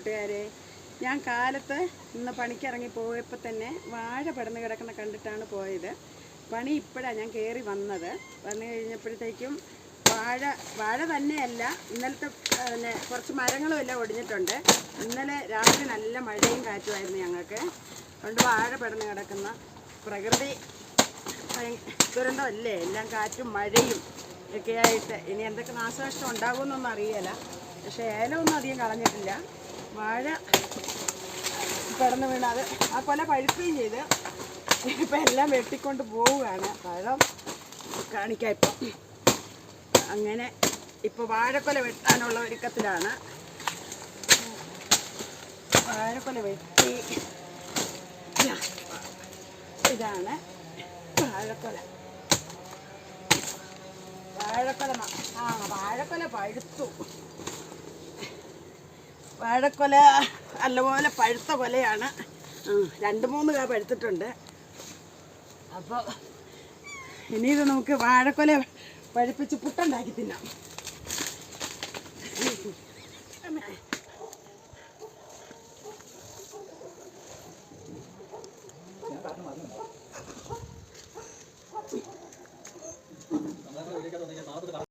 കൂട്ടുകാരെ, ഞാൻ കാലത്ത് ഇന്ന് പണിക്കിറങ്ങി പോയപ്പോൾ തന്നെ വാഴ പടർന്ന് കിടക്കുന്ന കണ്ടിട്ടാണ് പോയത്. പണി ഇപ്പോഴാണ് ഞാൻ കയറി വന്നു കഴിഞ്ഞപ്പോഴത്തേക്കും വാഴ തന്നെയല്ല, ഇന്നലത്തെ കുറച്ച് മരങ്ങളും എല്ലാം ഒടിഞ്ഞിട്ടുണ്ട്. ഇന്നലെ രാത്രി നല്ല മഴയും കാറ്റുമായിരുന്നു ഞങ്ങൾക്ക്. അതുകൊണ്ട് വാഴ പടർന്ന് കിടക്കുന്ന പ്രകൃതി ദുരന്തമല്ലേ, എല്ലാം കാറ്റും മഴയും ഒക്കെ ആയിട്ട്. ഇനി എന്തൊക്കെ നാശനഷ്ടം ഉണ്ടാകുമെന്നൊന്നും അറിയില്ല. പക്ഷേ ഏലമൊന്നും അധികം കളഞ്ഞിട്ടില്ല. വാഴ പടർന്ന് വീണത് ആ കൊല പഴുക്കുകയും ചെയ്ത് ഇപ്പം എല്ലാം വെട്ടിക്കൊണ്ട് പോവുകയാണ്. പഴം കാണിക്കാം. ഇപ്പം അങ്ങനെ ഇപ്പോൾ വാഴക്കൊല വെട്ടാനുള്ള ഒരുക്കത്തിലാണ്. വാഴക്കൊല വെട്ടി ഇതാണ് വാഴക്കൊല. വാഴക്കൊല പഴുത്തു. വാഴക്കൊല നല്ലപോലെ പഴുത്ത കൊലയാണ്. 2-3 കാ പഴുത്തിട്ടുണ്ട്. അപ്പോൾ ഇനി ഇത് നമുക്ക് വാഴക്കൊല പഴുപ്പിച്ച് പുട്ടുണ്ടാക്കി തിന്നാം.